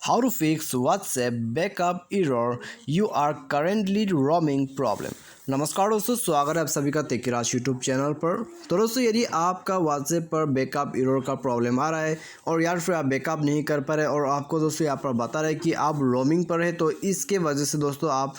How to fix WhatsApp backup error you are currently roaming problem। नमस्कार दोस्तों, स्वागत है आप सभी का तेकिराज यूट्यूब चैनल पर। तो दोस्तों, यदि आपका WhatsApp पर बैकअप एरर का प्रॉब्लम आ रहा है और यार फिर आप बैकअप नहीं कर पा रहे और आपको दोस्तों यहाँ पर बता रहे कि आप रोमिंग पर है, तो इसके वजह से दोस्तों आप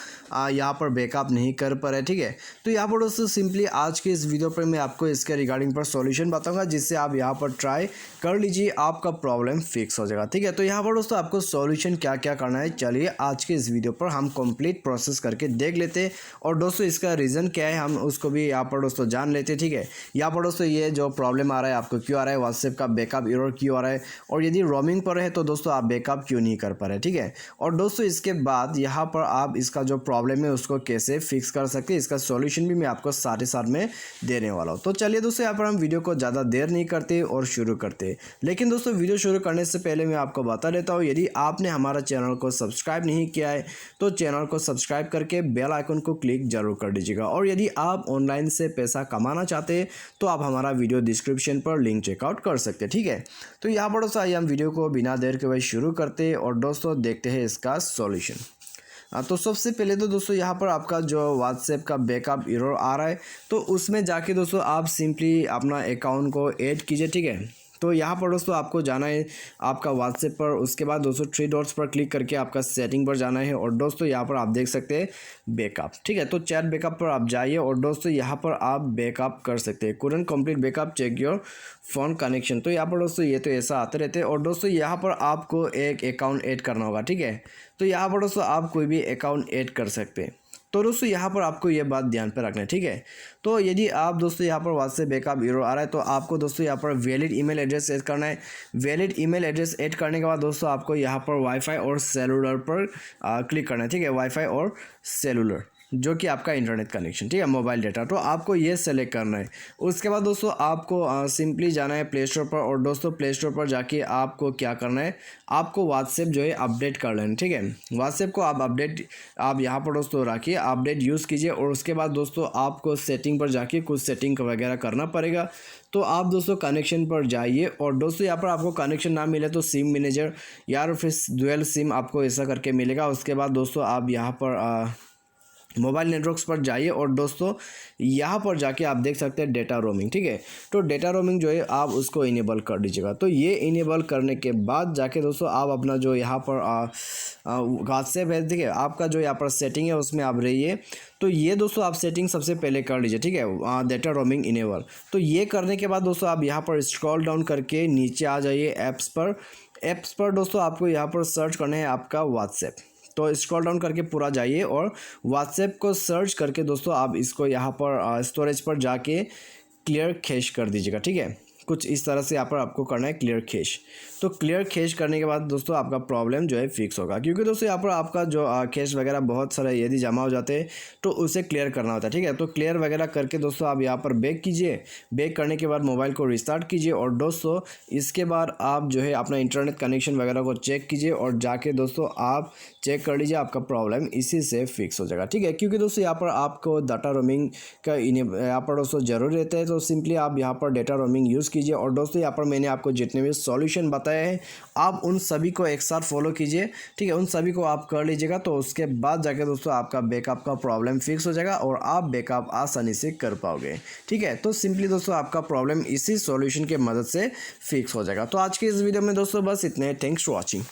यहाँ पर बैकअप नहीं कर पा रहे। ठीक है, तो यहाँ पर दोस्तों सिंपली आज के इस वीडियो पर मैं आपको इसके रिगार्डिंग पर सॉल्यूशन बताऊँगा, जिससे आप यहाँ पर ट्राई कर लीजिए, आपका प्रॉब्लम फिक्स हो जाएगा। ठीक है, तो यहाँ पर दोस्तों आपको सॉल्यूशन क्या क्या करना है, चलिए आज के इस वीडियो पर हम कंप्लीट प्रोसेस करके देख लेते हैं और दोस्तों इसका रीज़न क्या है हम उसको भी यहाँ पर दोस्तों जान लेते हैं। ठीक है, यहाँ पर दोस्तों ये जो प्रॉब्लम आ रहा है आपको क्यों आ रहा है, व्हाट्सएप का बैकअप एरर क्यों आ रहा है, और यदि रोमिंग पर है तो दोस्तों आप बैकअप क्यों नहीं कर पा रहे। ठीक है, और दोस्तों इसके बाद यहाँ पर आप इसका जो प्रॉब्लम है उसको कैसे फिक्स कर सकते हैं, इसका सॉल्यूशन भी मैं आपको साथ ही साथ में देने वाला हूँ। तो चलिए दोस्तों, यहाँ पर हम वीडियो को ज़्यादा देर नहीं करते और शुरू करते। लेकिन दोस्तों वीडियो शुरू करने से पहले मैं आपको बता देता हूँ, यदि आपने हमारा चैनल को सब्सक्राइब नहीं किया है तो चैनल को सब्सक्राइब करके बेल आइकन को क्लिक जरूर कर दीजिएगा। और यदि आप ऑनलाइन से पैसा कमाना चाहते हैं तो आप हमारा वीडियो डिस्क्रिप्शन पर लिंक चेकआउट कर सकते हैं। ठीक है, तो यहाँ पर दोस्तों आइए हम वीडियो को बिना देर के वही शुरू करते हैं और दोस्तों देखते हैं इसका सॉल्यूशन। तो सबसे पहले तो दोस्तों यहाँ पर आपका जो व्हाट्सएप का बैकअप एरर आ रहा है तो उसमें जाके दोस्तों आप सिंपली अपना अकाउंट को ऐड कीजिए। ठीक है, तो यहाँ पर दोस्तों आपको जाना है आपका व्हाट्सएप पर, उसके बाद दोस्तों 3 डॉट्स पर क्लिक करके आपका सेटिंग पर जाना है और दोस्तों यहाँ पर आप देख सकते हैं बैकअप। ठीक है, तो चैट बैकअप पर आप जाइए और दोस्तों यहाँ पर आप बैकअप कर सकते हैं। Current complete backup, check your phone connection. तो यहाँ पर दोस्तों ये तो ऐसा आते रहते हैं और दोस्तों यहाँ पर आपको एक अकाउंट ऐड करना होगा। ठीक है, तो यहाँ पर दोस्तों आप कोई भी अकाउंट ऐड कर सकते हैं। तो दोस्तों यहाँ पर आपको ये बात ध्यान पर रखना है। ठीक है, तो यदि आप दोस्तों यहाँ पर व्हाट्सएप बैकअप एरर आ रहा है तो आपको दोस्तों यहाँ पर वैलिड ईमेल एड्रेस ऐड करना है। वैलिड ईमेल एड्रेस ऐड करने के बाद दोस्तों आपको यहाँ पर वाईफाई और सेलुलर पर क्लिक करना है। ठीक है, वाईफाई और सेलुलर जो कि आपका इंटरनेट कनेक्शन, ठीक है, मोबाइल डेटा, तो आपको ये सेलेक्ट करना है। उसके बाद दोस्तों आपको सिंपली जाना है प्ले स्टोर पर और दोस्तों प्ले स्टोर पर जाके आपको क्या करना है, आपको व्हाट्सएप जो है अपडेट कर लेना। ठीक है, व्हाट्सएप को आप अपडेट आप यहाँ पर दोस्तों रखिए, अपडेट यूज़ कीजिए और उसके बाद दोस्तों आपको सेटिंग पर जाके कुछ सेटिंग वगैरह करना पड़ेगा। तो आप दोस्तों कनेक्शन पर जाइए और दोस्तों यहाँ पर आपको कनेक्शन ना मिले तो सिम मैनेजर या फिर डुअल सिम आपको ऐसा करके मिलेगा। उसके बाद दोस्तों आप यहाँ पर मोबाइल नेटवर्क्स पर जाइए और दोस्तों यहाँ पर जाके आप देख सकते हैं डेटा रोमिंग। ठीक है, तो डेटा रोमिंग जो है आप उसको इनेबल कर दीजिएगा। तो ये इनेबल करने के बाद जाके दोस्तों आप अपना जो यहाँ पर व्हाट्सएप है, ठीक है, आपका जो यहाँ पर सेटिंग है उसमें आप रहिए। तो ये दोस्तों आप सेटिंग सबसे पहले कर लीजिए। ठीक है, डेटा रोमिंग इनेबल। तो ये करने के बाद दोस्तों आप यहाँ पर स्क्रॉल डाउन करके नीचे आ जाइए ऐप्स पर। ऐप्स पर दोस्तों आपको यहाँ पर सर्च करना है आपका व्हाट्सएप। तो स्क्रॉल डाउन करके पूरा जाइए और व्हाट्सएप को सर्च करके दोस्तों आप इसको यहाँ पर स्टोरेज पर जाके क्लियर कैश कर दीजिएगा। ठीक है, कुछ इस तरह से यहाँ पर आपको करना है क्लियर कैश। तो क्लियर कैश करने के बाद दोस्तों आपका प्रॉब्लम जो है फिक्स होगा, क्योंकि दोस्तों यहाँ पर आपका जो कैश वगैरह बहुत सारा यदि जमा हो जाते हैं तो उसे क्लियर करना होता है। ठीक है, तो क्लियर वगैरह करके दोस्तों आप यहाँ पर बैक कीजिए। बैक करने के बाद मोबाइल को रिस्टार्ट कीजिए और दोस्तों इसके बाद आप जो है अपना इंटरनेट कनेक्शन वगैरह को चेक कीजिए और जाके दोस्तों आप चेक कर लीजिए, आपका प्रॉब्लम इसी से फिक्स हो जाएगा। ठीक है, क्योंकि दोस्तों यहाँ पर आपको डाटा रोमिंग का यहाँ पर दोस्तों जरूर रहता है, तो सिंपली आप यहाँ पर डेटा रोमिंग यूज़ कीजिए और दोस्तों यहाँ पर मैंने आपको जितने भी सॉल्यूशन बताए हैं आप उन सभी को एक साथ फॉलो कीजिए। ठीक है, उन सभी को आप कर लीजिएगा, तो उसके बाद जाके दोस्तों आपका बैकअप का प्रॉब्लम फिक्स हो जाएगा और आप बैकअप आसानी से कर पाओगे। ठीक है, तो सिंपली दोस्तों आपका प्रॉब्लम इसी सॉल्यूशन के मदद से फिक्स हो जाएगा। तो आज के इस वीडियो में दोस्तों बस इतने। Thanks for watching.